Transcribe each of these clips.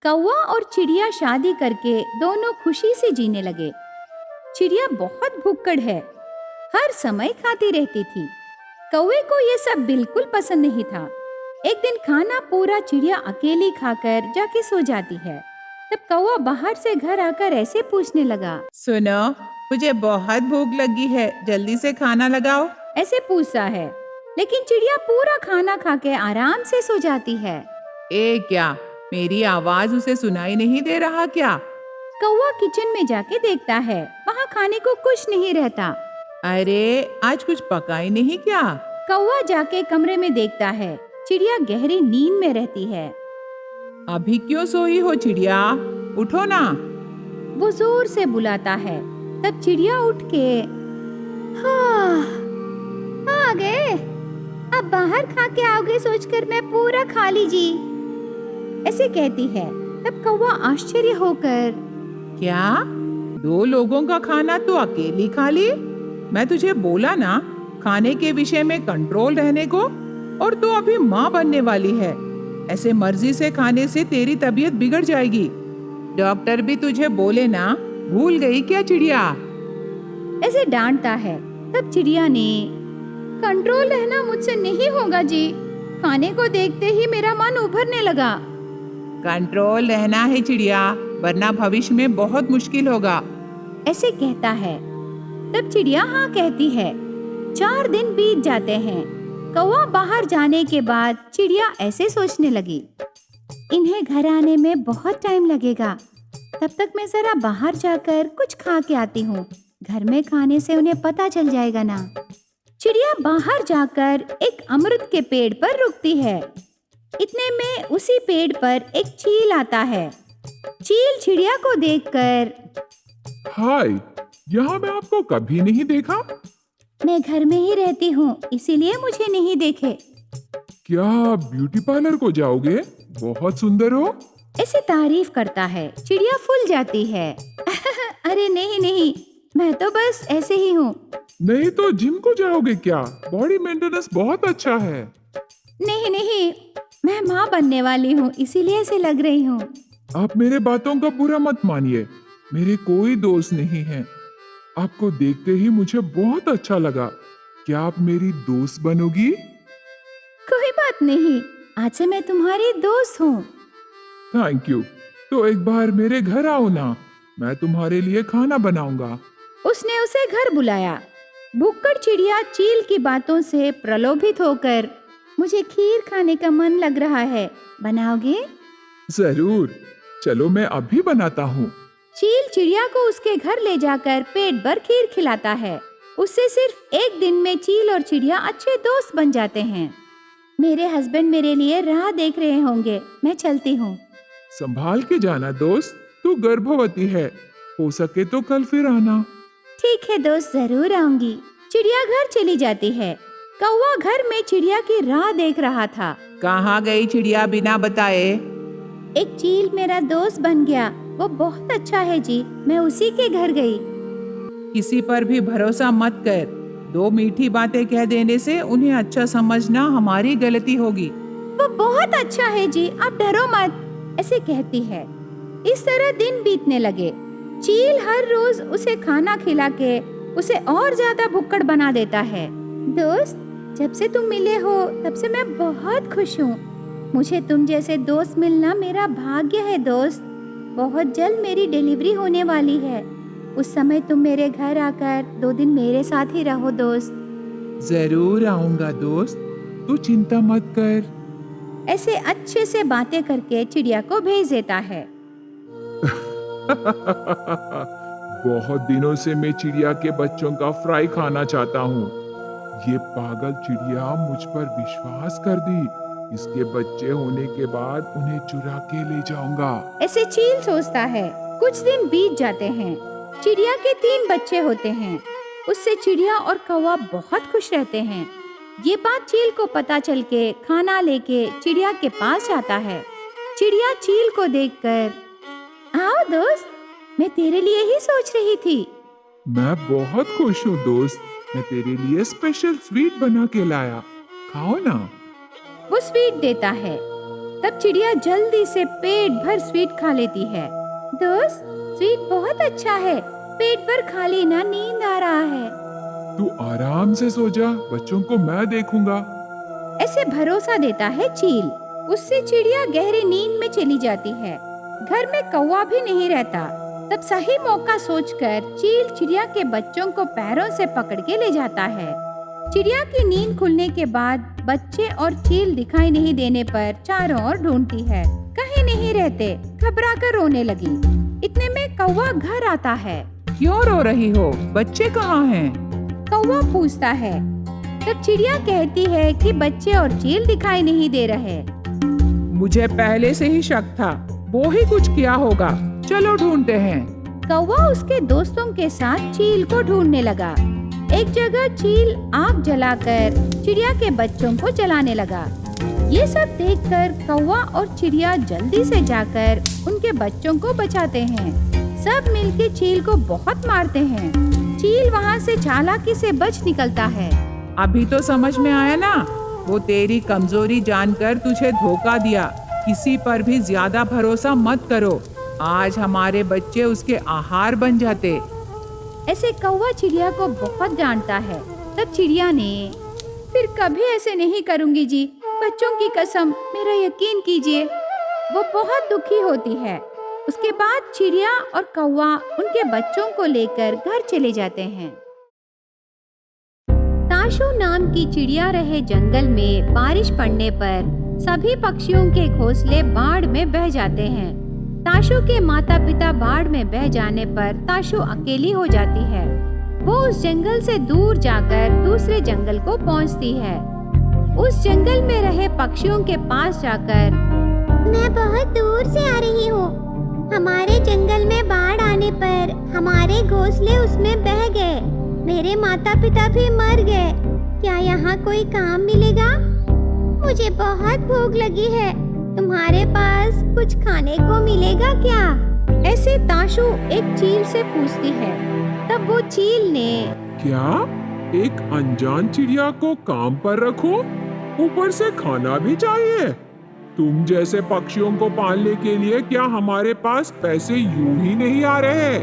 कौवा और चिड़िया शादी करके दोनों खुशी से जीने लगे। चिड़िया बहुत भुक्कड़ है, हर समय खाती रहती थी। कौवे को ये सब बिल्कुल पसंद नहीं था। एक दिन खाना पूरा चिड़िया अकेली खाकर जाके सो जाती है। तब कौवा बाहर से घर आकर ऐसे पूछने लगा, सुनो, मुझे बहुत भूख लगी है, जल्दी से खाना लगाओ। ऐसे पूछता है, लेकिन चिड़िया पूरा खाना खा के आराम से सो जाती है। क्या मेरी आवाज उसे सुनाई नहीं दे रहा क्या? कौवा किचन में जाके देखता है, वहाँ खाने को कुछ नहीं रहता। अरे आज कुछ पका ही नहीं क्या? कौवा जाके कमरे में देखता है, चिड़िया गहरी नींद में रहती है। अभी क्यों सोई हो चिड़िया, उठो ना। वो जोर से बुलाता है। तब चिड़िया उठ के हाँ, आ गए, अब बाहर खा के आओगे सोचकर मैं पूरा खा लीजी, ऐसे कहती है। तब कौवा आश्चर्य होकर, क्या 2 लोगों का खाना तो अकेली खा ली? मैं तुझे बोला ना खाने के विषय में कंट्रोल रहने को, और तू अभी माँ बनने वाली है। ऐसे मर्जी से खाने से तेरी तबीयत बिगड़ जाएगी। डॉक्टर भी तुझे बोले ना, भूल गई क्या चिड़िया? ऐसे डांटता है। तब चिड़िया ने, कंट्रोल रहना मुझसे नहीं होगा जी, खाने को देखते ही मेरा मन उभरने लगा। कंट्रोल रहना है चिड़िया, वरना भविष्य में बहुत मुश्किल होगा, ऐसे कहता है। तब चिड़िया हाँ कहती है। 4 दिन बीत जाते हैं। कौवा बाहर जाने के बाद चिड़िया ऐसे सोचने लगी, इन्हें घर आने में बहुत टाइम लगेगा, तब तक मैं जरा बाहर जाकर कुछ खा के आती हूँ। घर में खाने से उन्हें पता चल जाएगा ना। चिड़िया बाहर जाकर एक अमरूद के पेड़ पर रुकती है। इतने में उसी पेड़ पर एक चील आता है। चील चिड़िया को देखकर, हाय, यहाँ मैं आपको कभी नहीं देखा। मैं घर में ही रहती हूँ, इसीलिए मुझे नहीं देखे। क्या आप ब्यूटी पार्लर को जाओगे? बहुत सुंदर हो। ऐसे तारीफ करता है। चिड़िया फूल जाती है। अरे नहीं नहीं, मैं तो बस ऐसे ही हूँ। नहीं तो जिम को जाओगे क्या? बॉडी मेंटेनेंस बहुत अच्छा है। नहीं नहीं, मैं माँ बनने वाली हूँ, इसीलिए ऐसे लग रही हूँ। आप मेरे बातों का बुरा मत मानिए, मेरे कोई दोस्त नहीं है। आपको देखते ही मुझे बहुत अच्छा लगा। क्या आप मेरी दोस्त बनोगी? कोई बात नहीं, आज से मैं तुम्हारी दोस्त हूँ। Thank you. तो एक बार मेरे घर आओ ना, मैं तुम्हारे लिए खाना बनाऊंगा। उसने उसे घर बुलाया। भुक्कड़ चिड़िया चील की बातों से प्रलोभित होकर, मुझे खीर खाने का मन लग रहा है, बनाओगे? जरूर, चलो मैं अभी बनाता हूँ। चील चिड़िया को उसके घर ले जाकर पेट भर खीर खिलाता है। उससे सिर्फ एक दिन में चील और चिड़िया अच्छे दोस्त बन जाते हैं। मेरे हस्बैंड मेरे लिए राह देख रहे होंगे, मैं चलती हूँ। संभाल के जाना दोस्त, तू गर्भवती है, हो सके तो कल फिर आना। ठीक है दोस्त, जरूर आऊंगी। चिड़िया घर चली जाती है। कौवा घर में चिड़िया की राह देख रहा था। कहाँ गई चिड़िया बिना बताए? एक चील मेरा दोस्त बन गया, वो बहुत अच्छा है जी, मैं उसी के घर गई। किसी पर भी भरोसा मत कर। 2 मीठी बातें कह देने से उन्हें अच्छा समझना हमारी गलती होगी। वो बहुत अच्छा है जी, आप डरो मत, ऐसे कहती है। इस तरह दिन बीतने लगे। चील हर रोज उसे खाना खिला के उसे और ज्यादा भुक्कड़ बना देता है। दोस्त, जब से तुम मिले हो तब से मैं बहुत खुश हूँ। मुझे तुम जैसे दोस्त मिलना मेरा भाग्य है दोस्त। बहुत जल्द मेरी डिलीवरी होने वाली है, उस समय तुम मेरे घर आकर 2 दिन मेरे साथ ही रहो दोस्त। जरूर आऊंगा दोस्त, तू चिंता मत कर। ऐसे अच्छे से बातें करके चिड़िया को भेज देता है। बहुत दिनों से मैं चिड़िया के बच्चों का फ्राई खाना चाहता हूँ। ये पागल चिड़िया मुझ पर विश्वास कर दी। इसके बच्चे होने के बाद उन्हें चुरा के ले जाऊंगा। ऐसे चील सोचता है। कुछ दिन बीत जाते हैं। चिड़िया के 3 बच्चे होते हैं। उससे चिड़िया और कौवा बहुत खुश रहते हैं। ये बात चील को पता चल के खाना लेके चिड़िया के पास जाता है। चिड़िया चील को देखकर, आओ दोस्त, मैं तेरे लिए ही सोच रही थी। मैं बहुत खुश हूँ दोस्त, मैं तेरे लिए स्पेशल स्वीट बना के लाया, खाओ ना। वो स्वीट देता है। तब चिड़िया जल्दी से पेट भर स्वीट खा लेती है। दोस्त, स्वीट बहुत अच्छा है, पेट भर खा लेना, नींद आ रहा है। तू आराम से सो जा, बच्चों को मैं देखूंगा। ऐसे भरोसा देता है चील। उससे चिड़िया गहरी नींद में चली जाती है। घर में कौवा भी नहीं रहता। तब सही मौका सोचकर चील चिड़िया के बच्चों को पैरों से पकड़ के ले जाता है। चिड़िया की नींद खुलने के बाद बच्चे और चील दिखाई नहीं देने पर चारों ओर ढूंढती है, कहीं नहीं रहते। घबरा कर रोने लगी। इतने में कौवा घर आता है। क्यों रो रही हो? बच्चे कहाँ हैं? कौवा पूछता है। तब चिड़िया कहती है कि बच्चे और चील दिखाई नहीं दे रहे। मुझे पहले से ही शक था, वो ही कुछ किया होगा। चलो ढूंढते हैं। कौवा उसके दोस्तों के साथ चील को ढूंढने लगा। एक जगह चील आग जलाकर चिड़िया के बच्चों को जलाने लगा। ये सब देखकर कौवा और चिड़िया जल्दी से जाकर उनके बच्चों को बचाते हैं। सब मिलके चील को बहुत मारते हैं। चील वहाँ से चालाकी से बच निकलता है। अभी तो समझ में आया ना, वो तेरी कमजोरी जानकर तुझे धोखा दिया। किसी पर भी ज्यादा भरोसा मत करो। आज हमारे बच्चे उसके आहार बन जाते। ऐसे कौवा चिड़िया को बहुत डांटता है। तब चिड़िया ने, फिर कभी ऐसे नहीं करूंगी जी, बच्चों की कसम, मेरा यकीन कीजिए। वो बहुत दुखी होती है। उसके बाद चिड़िया और कौवा उनके बच्चों को लेकर घर चले जाते हैं। ताशू नाम की चिड़िया रहे जंगल में। बारिश पड़ने पर सभी पक्षियों के घोंसले बाढ़ में बह जाते हैं। ताशू के माता पिता बाढ़ में बह जाने पर ताशू अकेली हो जाती है। वो उस जंगल से दूर जाकर दूसरे जंगल को पहुंचती है। उस जंगल में रहे पक्षियों के पास जाकर, मैं बहुत दूर से आ रही हूँ। हमारे जंगल में बाढ़ आने पर हमारे घोंसले उसमें बह गए। मेरे माता पिता भी मर गए। क्या यहाँ कोई काम मिलेगा? मुझे बहुत भूख लगी है। तुम्हारे पास कुछ खाने को मिलेगा क्या? ऐसे ताशू एक चील से पूछती है। तब वो चील ने, क्या एक अनजान चिड़िया को काम पर रखो, ऊपर से खाना भी चाहिए? तुम जैसे पक्षियों को पालने के लिए क्या हमारे पास पैसे यूं ही नहीं आ रहे?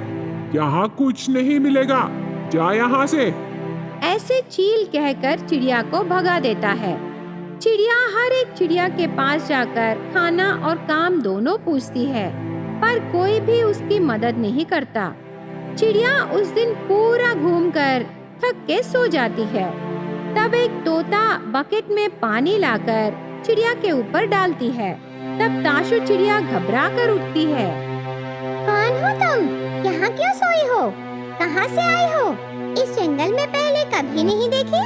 यहाँ कुछ नहीं मिलेगा, जा यहाँ से। ऐसे चील कहकर चिड़िया को भगा देता है। चिड़िया हर एक चिड़िया के पास जाकर खाना और काम दोनों पूछती है, पर कोई भी उसकी मदद नहीं करता। चिड़िया उस दिन पूरा घूमकर थक के सो जाती है। तब एक तोता बकेट में पानी लाकर चिड़िया के ऊपर डालती है। तब ताशू चिड़िया घबरा कर उठती है। कौन हो तुम? यहाँ क्यों सोई हो? कहाँ से आई हो? इस जंगल में पहले कभी नहीं देखी।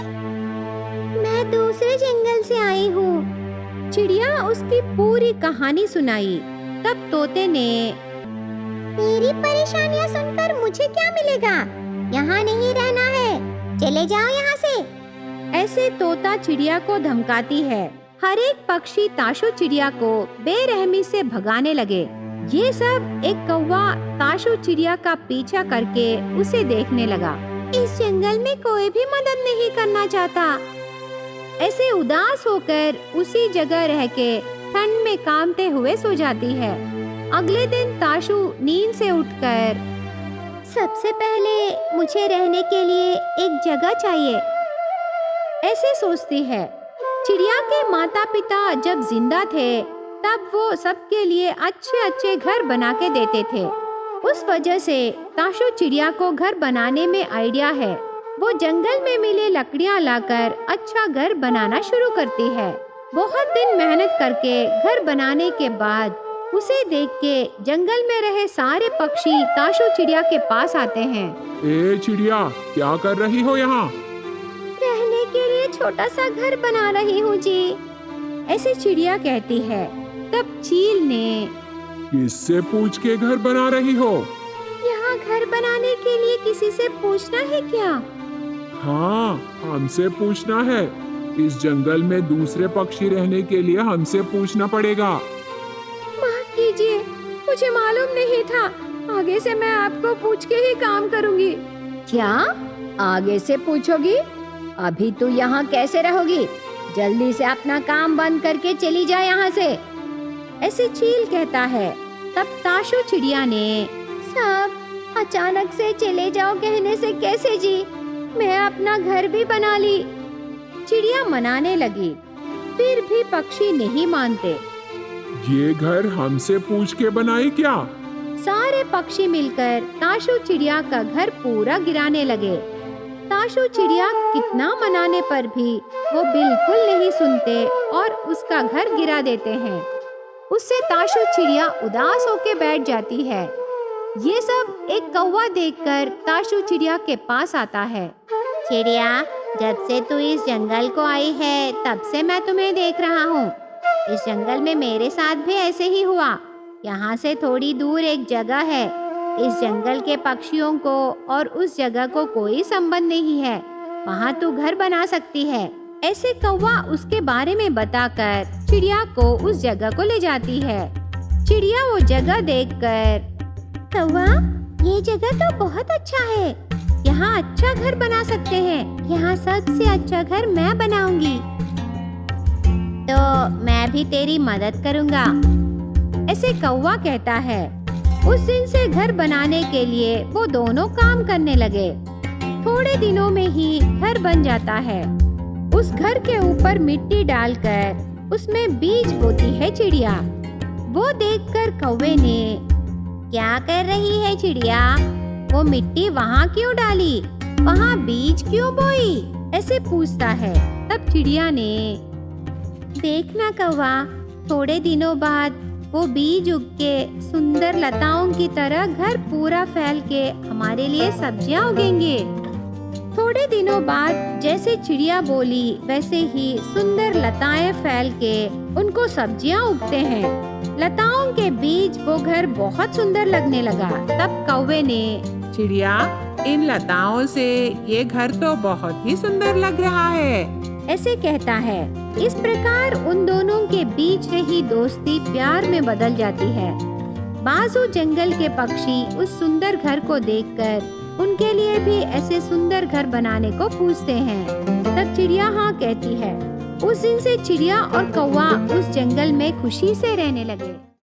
मैं दूसरे जंगल से आई हूँ। चिड़िया उसकी पूरी कहानी सुनाई। तब तोते ने, तेरी परेशानियाँ सुनकर मुझे क्या मिलेगा? यहाँ नहीं रहना है, चले जाओ यहाँ से। ऐसे तोता चिड़िया को धमकाती है। हर एक पक्षी ताशू चिड़िया को बेरहमी से भगाने लगे। ये सब एक कौवा ताशू चिड़िया का पीछा करके उसे देखने लगा। इस जंगल में कोई भी मदद नहीं करना चाहता। ऐसे उदास होकर उसी जगह रह के ठंड में कांपते हुए सो जाती है। अगले दिन ताशू नींद से उठकर, सबसे पहले मुझे रहने के लिए एक जगह चाहिए, ऐसे सोचती है। चिड़िया के माता पिता जब जिंदा थे तब वो सबके लिए अच्छे अच्छे घर बना के देते थे। उस वजह से ताशू चिड़िया को घर बनाने में आइडिया है। वो जंगल में मिले लकड़ियां लाकर अच्छा घर बनाना शुरू करती है। बहुत दिन मेहनत करके घर बनाने के बाद उसे देख के जंगल में रहे सारे पक्षी ताशू चिड़िया के पास आते हैं। ए चिड़िया, क्या कर रही हो यहाँ? रहने के लिए छोटा सा घर बना रही हूँ जी, ऐसे चिड़िया कहती है। तब चील ने, किससे पूछ के घर बना रही हो? यहाँ घर बनाने के लिए किसी से पूछना है क्या? हाँ, हमसे पूछना है। इस जंगल में दूसरे पक्षी रहने के लिए हमसे पूछना पड़ेगा। माफ कीजिए, मुझे मालूम नहीं था। आगे से मैं आपको पूछ के ही काम करूँगी। क्या आगे से पूछोगी? अभी तू यहाँ कैसे रहोगी? जल्दी से अपना काम बंद करके चली जा यहाँ से। ऐसे चील कहता है। तब ताशू चिड़िया ने, सब अचानक से चले जाओ कहने से कैसे जी, मैं अपना घर भी बना ली। चिड़िया मनाने लगी, फिर भी पक्षी नहीं मानते। ये घर हमसे पूछ के बनाई क्या? सारे पक्षी मिलकर ताशू चिड़िया का घर पूरा गिराने लगे। ताशू चिड़िया कितना मनाने पर भी वो बिल्कुल नहीं सुनते और उसका घर गिरा देते हैं। उससे ताशू चिड़िया उदास होके बैठ जाती है। ये सब एक कौवा देखकर ताशू चिड़िया के पास आता है। चिड़िया, जब से तू इस जंगल को आई है तब से मैं तुम्हें देख रहा हूँ। इस जंगल में मेरे साथ भी ऐसे ही हुआ। यहाँ से थोड़ी दूर एक जगह है। इस जंगल के पक्षियों को और उस जगह को कोई संबंध नहीं है। वहाँ तू घर बना सकती है। ऐसे कौवा उसके बारे में बताकर चिड़िया को उस जगह को ले जाती है। चिड़िया वो जगह देखकर, कौवा, ये जगह तो बहुत अच्छा है। यहाँ अच्छा घर बना सकते हैं। यहाँ सबसे अच्छा घर मैं बनाऊंगी। तो मैं भी तेरी मदद करूँगा। ऐसे कौवा कहता है। उस दिन से घर बनाने के लिए वो दोनों काम करने लगे। थोड़े दिनों में ही घर बन जाता है। उस घर के ऊपर मिट्टी डालकर उसमें बीज बोती है चिड़िया। वो देखकर कौवे ने, क्या कर रही है चिड़िया? वो मिट्टी वहाँ क्यों डाली? वहाँ बीज क्यों बोई? ऐसे पूछता है। तब चिड़िया ने, देखना कौवा, थोड़े दिनों बाद वो बीज उग के सुंदर लताओं की तरह घर पूरा फैल के हमारे लिए सब्जियां उगेंगे। थोड़े दिनों बाद जैसे चिड़िया बोली वैसे ही सुंदर लताएं फैल के उनको सब्जियां उगते हैं। लताओं के बीच वो घर बहुत सुंदर लगने लगा। तब कौवे ने, चिड़िया, इन लताओं से ये घर तो बहुत ही सुंदर लग रहा है, ऐसे कहता है। इस प्रकार उन दोनों के बीच रही दोस्ती प्यार में बदल जाती है। बाजू जंगल के पक्षी उस सुंदर घर को देखकर उनके लिए भी ऐसे सुंदर घर बनाने को पूछते हैं। तब चिड़िया हाँ कहती है। उस दिन से चिड़िया और कौवा उस जंगल में खुशी से रहने लगे।